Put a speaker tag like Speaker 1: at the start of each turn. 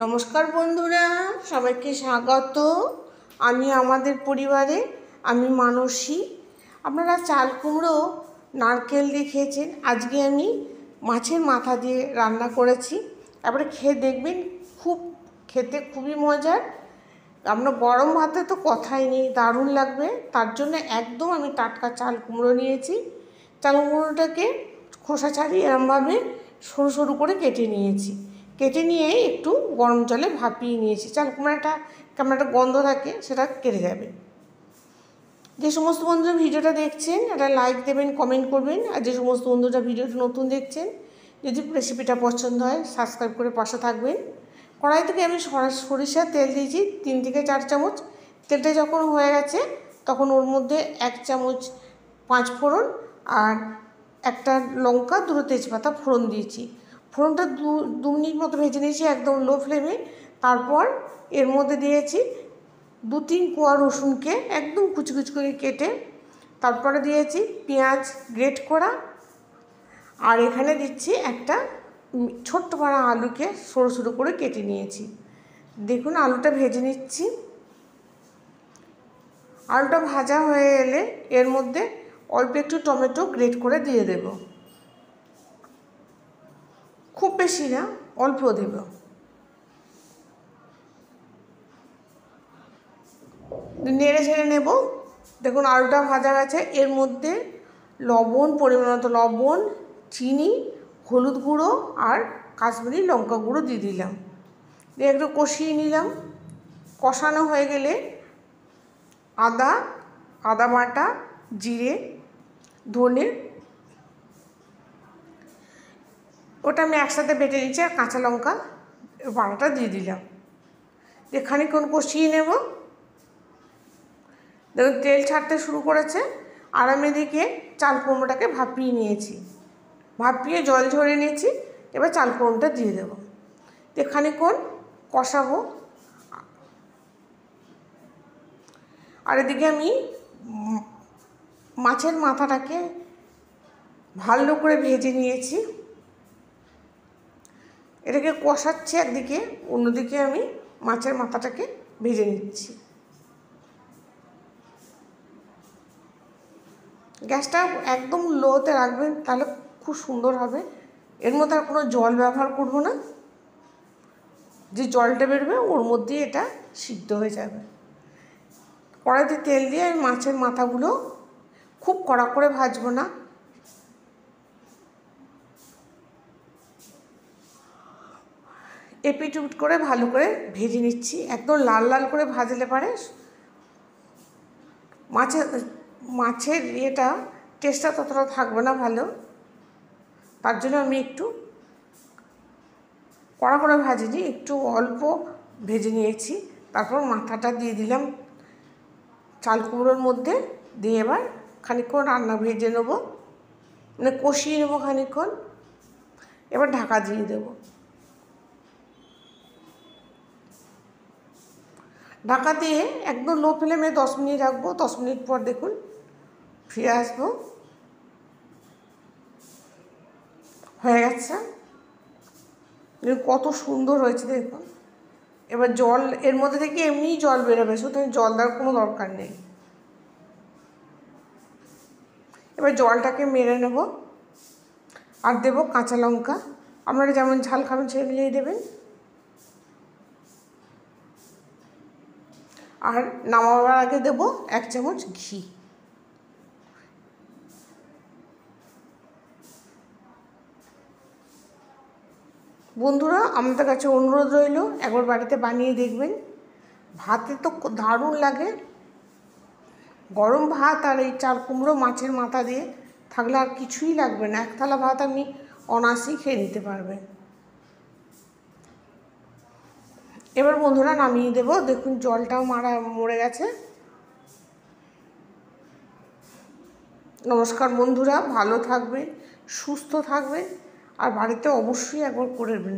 Speaker 1: নমস্কার বন্ধুরা, সবাইকে স্বাগত। আমি আমাদের পরিবারে, আমি মানসী। আপনারা চাল কুমড়ো নারকেল দিয়ে খেয়েছেন, আজকে আমি মাছের মাথা দিয়ে রান্না করেছি। তারপরে খেয়ে দেখবেন, খেতে খুবই মজার। আপনার গরম ভাতে তো কথাই নেই, দারুণ লাগবে। তার জন্য একদম আমি টাটকা চাল কুমড়ো নিয়েছি। চাল কুমড়োটাকে খোসা ছাড়িয়ে এরমভাবে সরু সরু করে কেটে নিয়েছি। কেটে নিয়ে একটু গরম জলে ভাপিয়ে নিয়েছি। চাল কুমড়োটা কেমন একটা গন্ধ থাকে, সেটা কেটে যাবে। যে সমস্ত বন্ধুরা ভিডিওটা দেখছেন, একটা লাইক দেবেন, কমেন্ট করবেন। আর যে সমস্ত বন্ধুরা ভিডিওটা নতুন দেখছেন, যদি রেসিপিটা পছন্দ হয় সাবস্ক্রাইব করে পাশে থাকবেন। কড়াই থেকে আমি সরিষার তেল দিয়েছি 3 থেকে 4 চামচ। তেলটা যখন হয়ে গেছে তখন ওর মধ্যে 1 চামচ 5 ফোড়ন আর একটা লঙ্কা, 2 তেজপাতা ফোড়ন দিয়েছি। ফোড়নটা 2 মিনিট মতো ভেজে নিয়েছি একদম লো ফ্লেমে। তারপর এর মধ্যে দিয়েছি 2-3 কোয়া রসুনকে একদম কুচি কুচি করে কেটে। তারপরে দিয়েছি পেঁয়াজ গ্রেট করা। আর এখানে দিচ্ছি একটা ছোট্ট পাড়া আলুকে সরু সরু করে কেটে নিয়েছি। দেখুন আলুটা ভেজে নিচ্ছি। আলুটা ভাজা হয়ে এলে এর মধ্যে অল্প একটু টমেটো গ্রেট করে দিয়ে দেব। খুব বেশি না, অল্প দেব। নেড়ে ছেড়ে নেব। দেখুন আলুটা ভাজা গেছে। এর মধ্যে লবণ, পরিমাণ মতো লবণ, চিনি, হলুদ গুঁড়ো আর কাশ্মীরি লঙ্কা গুঁড়ো দিয়ে দিলাম। দিয়ে একটু কষিয়ে নিলাম। কষানো হয়ে গেলে আদা বাটা, জিরে, ধনে, ওটা আমি একসাথে বেটে নিচ্ছি। আর কাঁচা লঙ্কা বাটাটা দিয়ে দিলাম। দিয়ে খানিকক্ষণ কষিয়ে নেব। দেখুন তেল ছাড়তে শুরু করেছে। আর আমি এদিকে চাল কুমড়োটাকে ভাপিয়ে নিয়েছি, ভাপিয়ে জল ঝরিয়ে নিয়েছি। এবার চাল কুমড়োটা দিয়ে দেবো, দিয়ে খানিকক্ষণ কষাবো। আর এদিকে আমি মাছের মাথাটাকে ভালো করে ভেজে নিয়েছি। এটাকে কষাচ্ছি একদিকে, অন্যদিকে আমি মাছের মাথাটাকে ভেজে নিচ্ছি। গ্যাসটা একদম লোতে রাখবেন, তাহলে খুব সুন্দর হবে। এর মধ্যে আর কোনো জল ব্যবহার করব না। যে জলটা বেরোবে ওর মধ্যেই এটা সিদ্ধ হয়ে যাবে। কড়াইতে তেল দিয়ে আমি মাছের মাথাগুলো খুব কড়া করে ভাজবো না, এপিট উপিট করে ভালো করে ভেজে নিচ্ছি। একদম লাল লাল করে ভাজলে পারে মাছের ইয়েটা টেস্টটা ততটা থাকবে না ভালো। তার জন্য আমি একটু কড়া করে ভাজিনি, একটু অল্প ভেজে নিয়েছি। তারপর মাথাটা দিয়ে দিলাম চাল কুমড়োর মধ্যে। দিয়ে এবার খানিকক্ষণ রান্না ভেজে নেবো, মানে কষিয়ে নেবো খানিকক্ষণ। এবার ঢাকা দিয়ে দেবো। ঢাকা দিয়ে একদম লো ফ্লেমে 10 মিনিট রাখবো। 10 মিনিট পর দেখুন ফিরে আসবো। হয়ে গেছে, কত সুন্দর হয়েছে দেখুন। এবার জল এর মধ্যে থেকে এমনিই জল বেরোবে, সুতরাং জল দেওয়ার কোনো দরকার নেই। এবার জলটাকে মেরে নেব। আর দেবো কাঁচা লঙ্কা, আপনারা যেমন ঝাল খাবেন সেই অনুযায়ী দেবেন। আর নামাবার আগে দেবো 1 চামচ ঘি। বন্ধুরা আমাদের কাছে অনুরোধ রইল, একবার বাড়িতে বানিয়ে দেখবেন। ভাতে তো দারুণ লাগে। গরম ভাত আর এই চাল কুমড়ো মাছের মাথা দিয়ে থাকলে আর কিছুই লাগবে না। 1 থালা ভাত আপনি অনায়াসেই খেয়ে নিতে পারবেন। এবার বন্ধুরা নামিয়ে দেবো। দেখুন জলটাও মরে গেছে। নমস্কার বন্ধুরা, ভালো থাকবেন, সুস্থ থাকবেন। আর বাড়িতে অবশ্যই একবার করবেন।